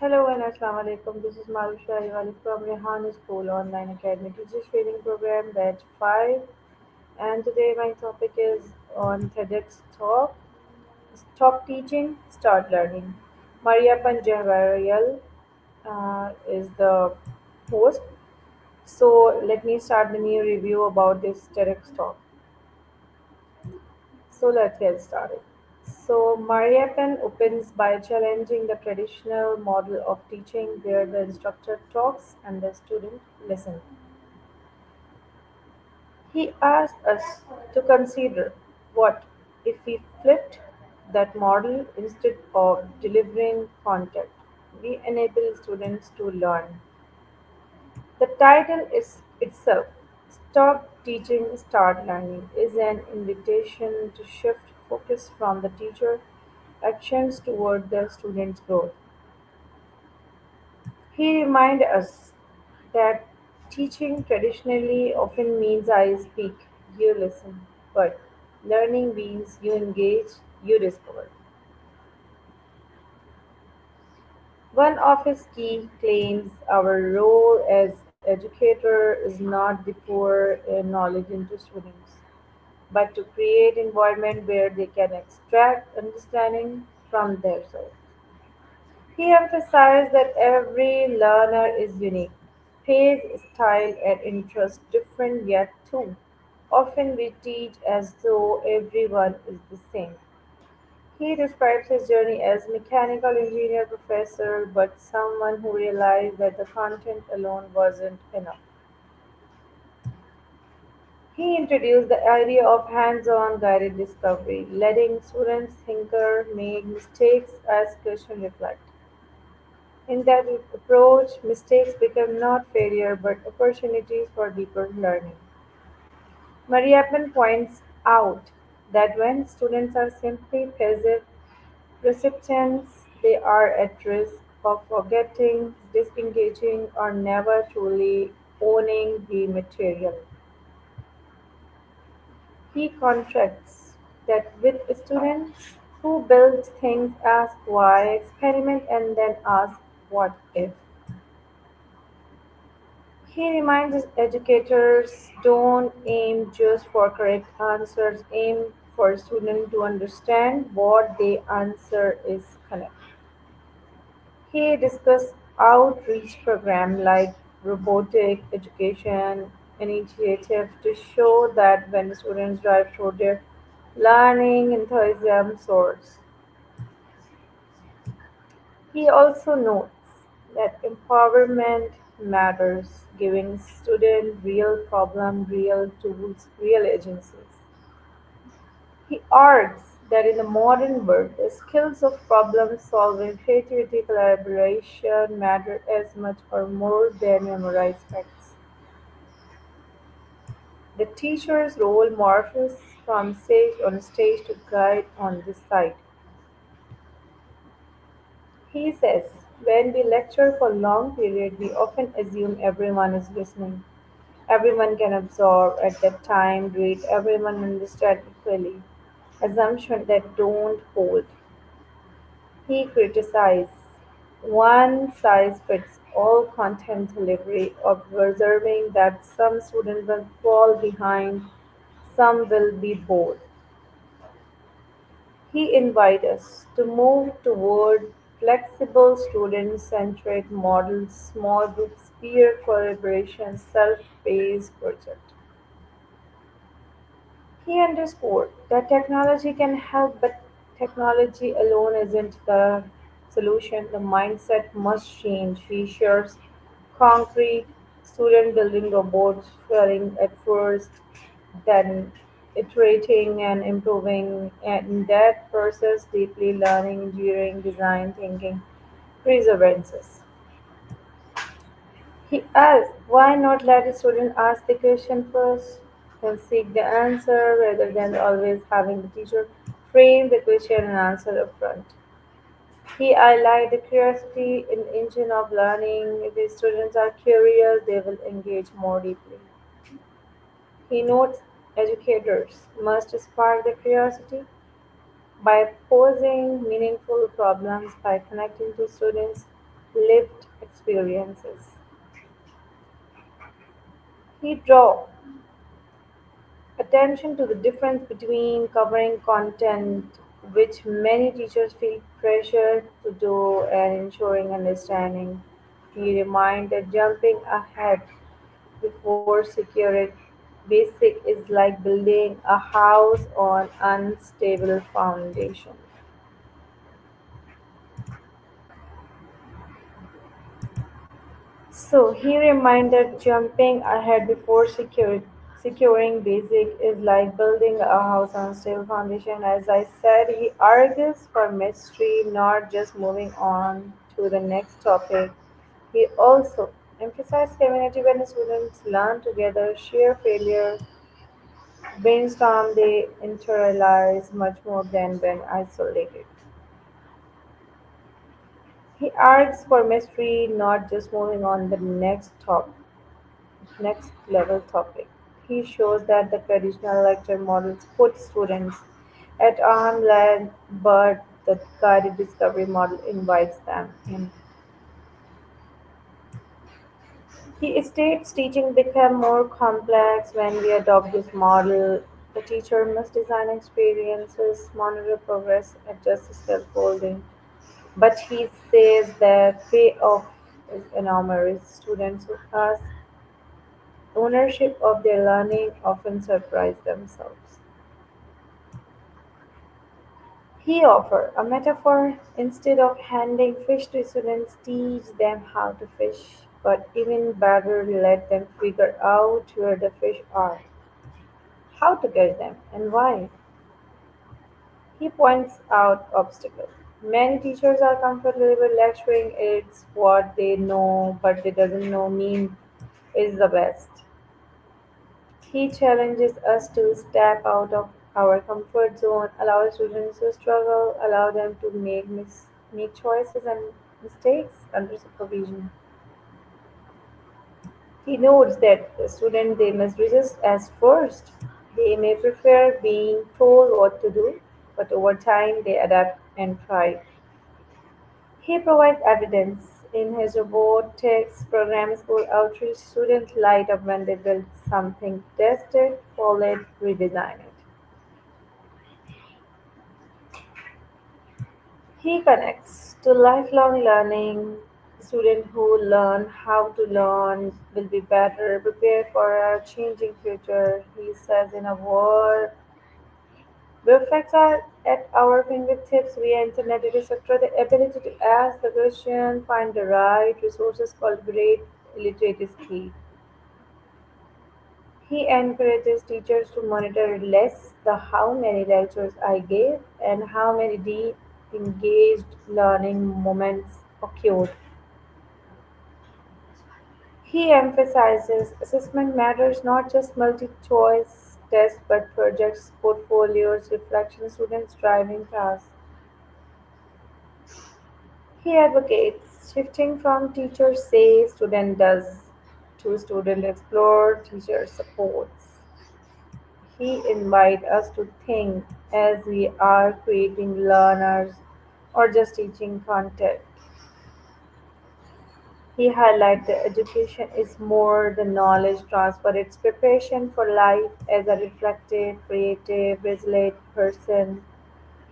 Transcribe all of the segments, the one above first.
Hello and Assalamu alaikum. This is Mariappan from Rehan School Online Academy Teachers Training Program Batch 5, and today my topic is on TEDx Talk. Stop teaching, start learning. Mariappan Jawaharial is the host. So let me start the new review about this TEDx Talk. So let's get started. So, Mariappan opens by challenging the traditional model of teaching where the instructor talks and the student listens. He asks us to consider what if we flipped that model instead of delivering content. We enable students to learn. The title is itself Stop Teaching, Start Learning is an invitation to shift focus from the teacher actions toward the student's growth. He reminds us that teaching traditionally often means I speak, you listen, but learning means you engage, you discover. One of his key claims our role as educator is not to pour knowledge into students, but to create environment where they can extract understanding from themselves. He emphasized that every learner is unique, pace, style, and interest different yet too. Often we teach as though everyone is the same. He describes his journey as mechanical engineer professor, but someone who realized that the content alone wasn't enough. He introduced the idea of hands-on guided discovery, letting students thinker make mistakes as question reflect. In that approach, mistakes become not failure but opportunities for deeper learning. Mariappan points out that when students are simply passive recipients, they are at risk of forgetting, disengaging, or never truly owning the material. He contrasts that with students who build things, ask why, experiment, and then ask what if. He reminds us educators don't aim just for correct answers, aim for students to understand what the answer is correct. He discussed outreach programs like robotic education initiative to show that when students drive through their learning enthusiasm soars. He also notes that empowerment matters, giving students real problems, real tools, real agencies. He argues that in the modern world, the skills of problem solving, creativity, collaboration matter as much or more than memorized facts. The teacher's role morphs from stage on stage to guide on this side. He says, when we lecture for long periods, we often assume everyone is listening. Everyone can absorb at that time, read, everyone understands equally. Assumptions that don't hold. He criticized one size fits all content delivery, observing that some students will fall behind, some will be bored. He invites us to move toward flexible student-centered models, small groups, peer collaboration, self-paced project. He underscored that technology can help, but technology alone isn't the solution. The mindset must change. He shares concrete student building robots, failing at first, then iterating and improving, and in that process, deeply learning, engineering, design thinking, perseverances. He asked, why not let a student ask the question first, then seek the answer rather than always having the teacher frame the question and answer upfront. He highlighted curiosity in engine of learning. If the students are curious, they will engage more deeply. He notes educators must spark the curiosity by posing meaningful problems, by connecting to students, lived experiences. He draw attention to the difference between covering content, which many teachers feel pressure to do, and ensuring understanding. He reminded jumping ahead before securing basic is like building a house on unstable foundation. So he reminded jumping ahead before securing basic is like building a house on stable foundation. As I said, he argues for mystery, not just moving on to the next topic. He also emphasized community when students learn together, share failure, brainstorm, they internalize much more than when isolated. He argues for mystery, not just moving on the next level topic. He shows that the traditional lecture models put students at arm's length, but the guided discovery model invites them in. He states teaching become more complex when we adopt this model. The teacher must design experiences, monitor progress, adjust scaffolding. But he says that payoff is enormous. Students who ask ownership of their learning often surprise themselves. He offers a metaphor instead of handing fish to students, teach them how to fish, but even better, let them figure out where the fish are, how to catch them, and why. He points out obstacles. Many teachers are comfortable lecturing it's what they know, but they doesn't know mean is the best. He challenges us to step out of our comfort zone, allow students to struggle, allow them to make choices and mistakes under supervision. He notes that the student they must resist as first. They may prefer being told what to do, but over time they adapt and thrive. He provides evidence. In his robotics program school outreach, students light up when they build something, test it, fall it, redesign it. He connects to lifelong learning. Students who learn how to learn will be better prepared for a changing future. He says, in a world where facts are at our fingertips via internet, etc., the ability to ask the question, find the right resources, cultivate illiterate is key. He encourages teachers to monitor less the how many lectures I gave and how many deep engaged learning moments occurred. He emphasizes assessment matters not just multi choice tests but projects, portfolios, reflection, students' driving tasks. He advocates shifting from teacher say, student does to student explore, teacher supports. He invites us to think as we are creating learners or just teaching content. He highlights that education is more than knowledge transfer, it's preparation for life as a reflective, creative, resilient person.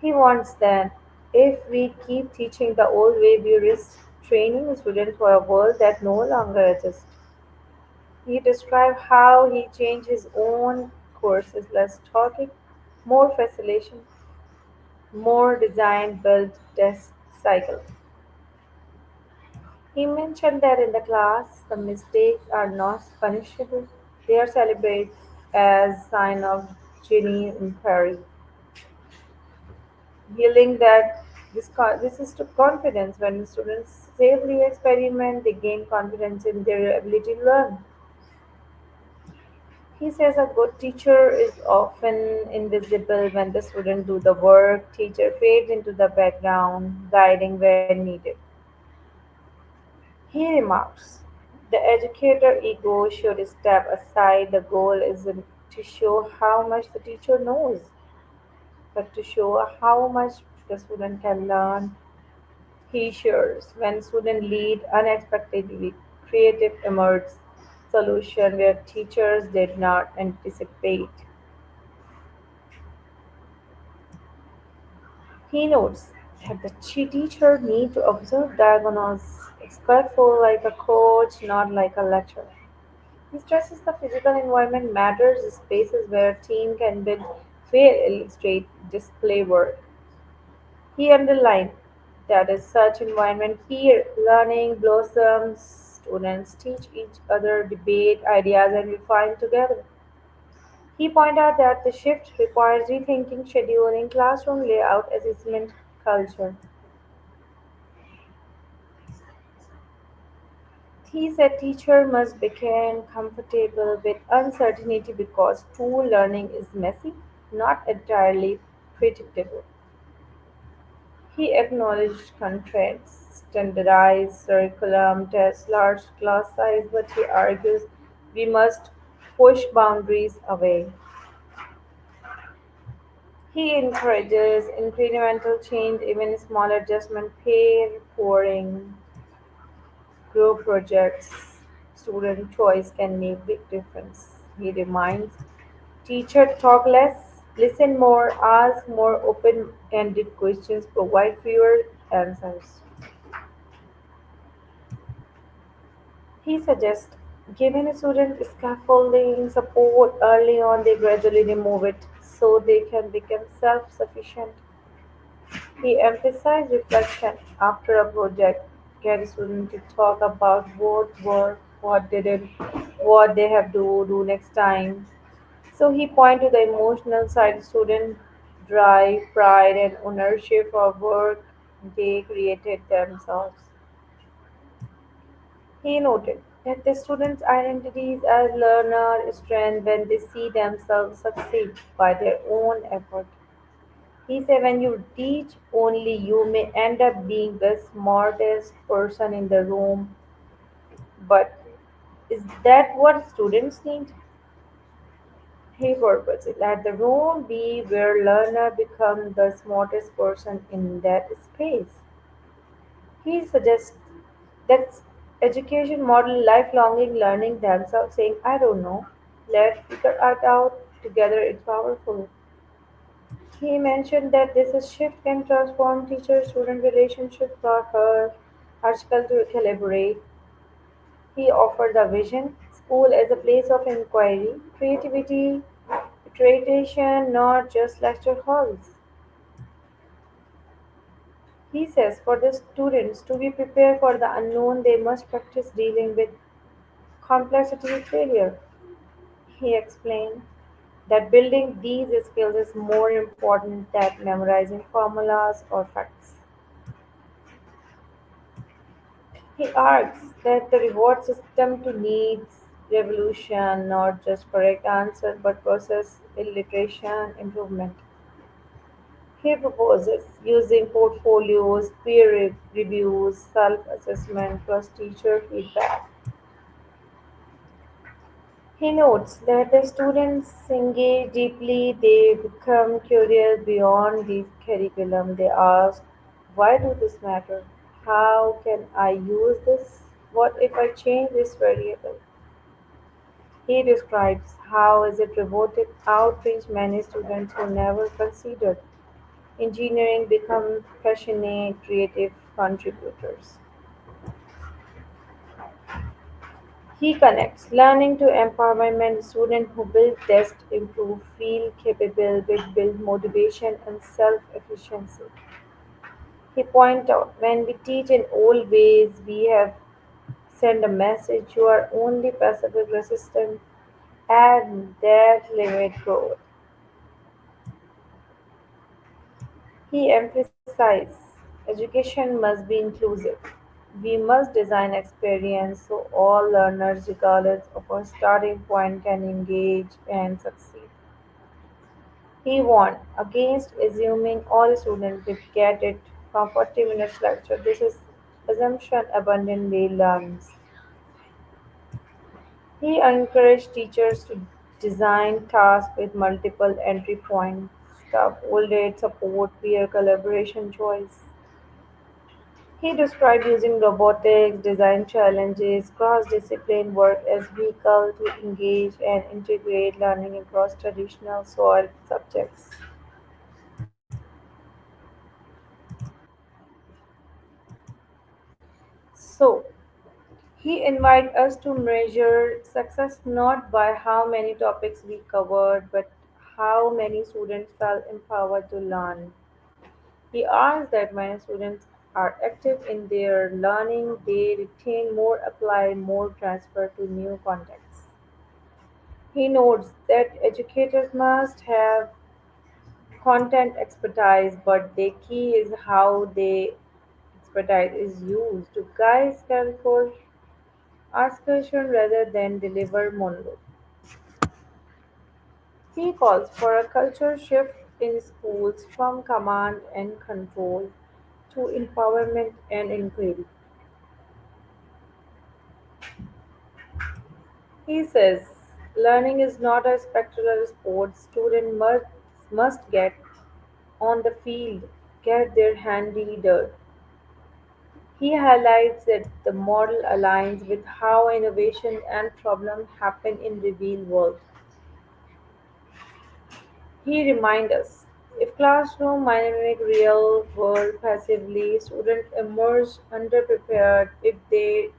He wants that if we keep teaching the old way, we risk training students for a world that no longer exists. He described how he changed his own courses, less talking, more facilitation, more design build test cycle. He mentioned that in the class the mistakes are not punishable, they are celebrated as sign of genuine inquiry. Healing that this is to confidence. When students safely experiment, they gain confidence in their ability to learn. He says a good teacher is often invisible when the students do the work. Teacher fades into the background, guiding where needed. He remarks, the educator ego should step aside. The goal isn't to show how much the teacher knows, but to show how much the student can learn. He shares when students lead unexpectedly, creative emerges solution where teachers did not anticipate. He notes that the teacher need to observe, diagnose, careful like a coach, not like a lecturer. He stresses the physical environment matters, spaces where team can build, fair, illustrate, display work. He underlined that in such environment, peer learning blossoms, students teach each other, debate ideas, and refine together. He pointed out that the shift requires rethinking scheduling, classroom layout, assessment culture. He said teacher must become comfortable with uncertainty because school learning is messy, not entirely predictable. He acknowledged constraints, standardized curriculum, tests, large class size, but he argues we must push boundaries away. He encourages incremental change, even small adjustment, pair pouring, group projects, student choice can make big difference. He reminds teacher talk less, listen more, ask more open-ended questions, provide fewer answers. He suggests giving a student scaffolding support early on, they gradually remove it so they can become self-sufficient. He emphasized reflection after a project, get students to talk about what worked, what didn't, what they have to do next time. So he pointed to the emotional side, student drive, pride, and ownership of work they created themselves. He noted that the students' identities as learner strength when they see themselves succeed by their own effort. He said when you teach only you may end up being the smartest person in the room, but is that what students need? He purposes let the room be where learner become the smartest person in that space. He suggests that education model lifelong learning themselves saying, I don't know, let's figure it out together, it's powerful. He mentioned that this shift can transform teacher-student relationship for her article to collaborate. He offered the vision, school as a place of inquiry, creativity, iteration, not just lecture halls. He says for the students to be prepared for the unknown, they must practice dealing with complexity and failure. He explained that building these skills is more important than memorizing formulas or facts. He argues that the reward system to needs revolution, not just correct answer, but process illustration improvement. He proposes using portfolios, reviews, self-assessment, plus teacher feedback. He notes that the students engage deeply, they become curious beyond the curriculum. They ask, why do this matter? How can I use this? What if I change this variable? He describes how as it robotic outreach many students who never considered engineering become passionate, creative contributors. He connects learning to empowerment. Students who build, test, improve, feel capable, will build motivation and self-efficiency. He points out when we teach in old ways, we have send a message you are only passively resistant and that limit growth. He emphasized education must be inclusive. We must design experience so all learners, regardless of our starting point, can engage and succeed. He warned against assuming all students will get it from 40 minutes lecture. This is assumption abundant way learns. He encouraged teachers to design tasks with multiple entry points, scaffolded support, peer collaboration choice. He described using robotics, design challenges, cross-discipline work as vehicle to engage and integrate learning across traditional soil subjects. So, he invited us to measure success not by how many topics we covered, but how many students felt empowered to learn. He argues that when students are active in their learning, they retain more, apply more, transfer to new contexts. He notes that educators must have content expertise, but the key is how the expertise is used to guide skillful ask question rather than deliver monologue. He calls for a culture shift in schools from command and control to empowerment and inquiry. He says learning is not a spectacular sport. Students must get on the field, get their handy dirt. He highlights that the model aligns with how innovation and problem happen in the real world. He reminds us if classroom mimic real world passively, students emerge underprepared. If they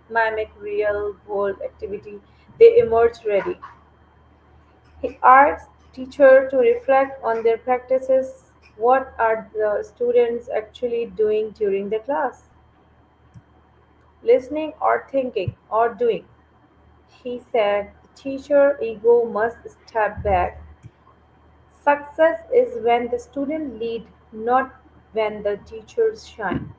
mimic real world activity, they emerge ready. He asks teachers to reflect on their practices. What are the students actually doing during the class? Listening or thinking or doing? He said the teacher ego must step back. Success is when the student lead, not when the teachers shine.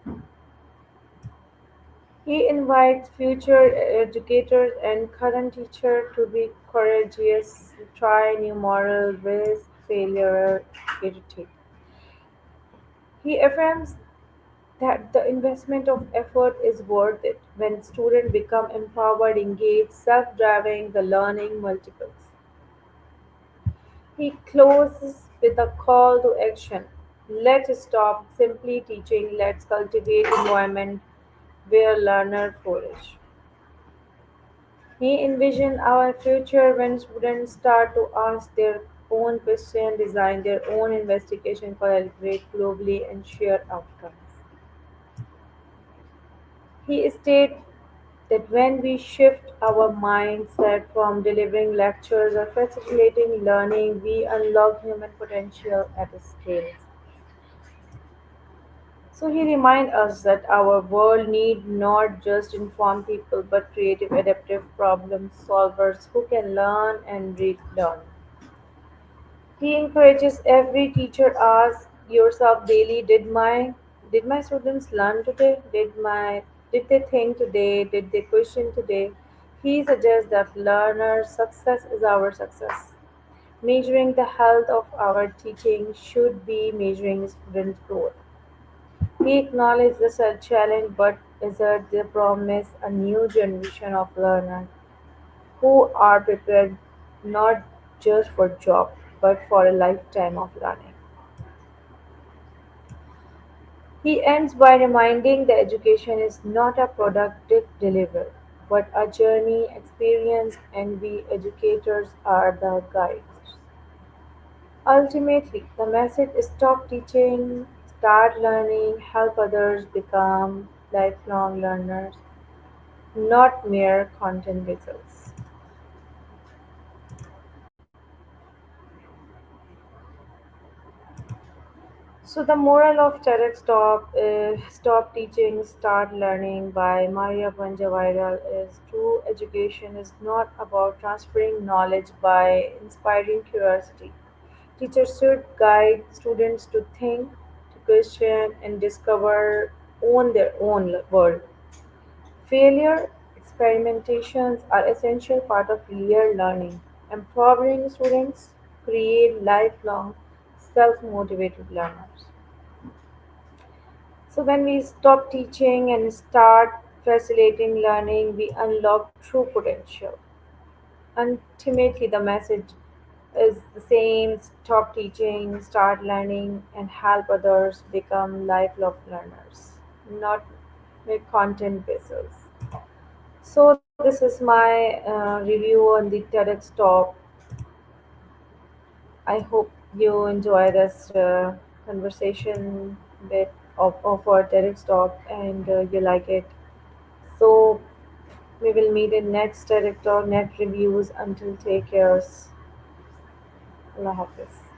He invites future educators and current teachers to be courageous, try new model, risk failure, irritate. He affirms that the investment of effort is worth it when students become empowered, engaged, self-driving, the learning multiples. He closes with a call to action. Let's stop simply teaching, let's cultivate environment where learners flourish. He envisions our future when students start to ask their own questions, design their own investigation, collaborate globally, and share outcomes. He states that when we shift our mindset from delivering lectures or facilitating learning, we unlock human potential at a scale. So he reminds us that our world need not just informed people but creative, adaptive problem solvers who can learn and relearn. He encourages every teacher ask yourself daily, did my students learn today? Did they think today? Did they question today? He suggests that learner success is our success. Measuring the health of our teaching should be measuring students' growth. He acknowledged the challenge but asserted the promise a new generation of learners who are prepared not just for job but for a lifetime of learning. He ends by reminding that education is not a productive delivered, but a journey experience and we educators are the guides. Ultimately, the message is stop teaching, start learning, help others become lifelong learners, not mere content vessels. So the moral of TEDx Talk is Stop Teaching, Start Learning by Mariappan Jawaharial is true education is not about transferring knowledge by inspiring curiosity. Teachers should guide students to think, to question, and discover on their own world. Failure experimentations are essential part of real learning. Empowering students create lifelong self-motivated learners. So when we stop teaching and start facilitating learning, we unlock true potential. Ultimately, the message is the same: stop teaching, start learning, and help others become lifelong learners. not mere content vessels. So, this is my review on the TEDx Talk. I hope you enjoy this conversation bit of our TEDx Talk and you like it. So, we will meet in next TEDx Talk, net reviews. Until take care. Allah Hafiz.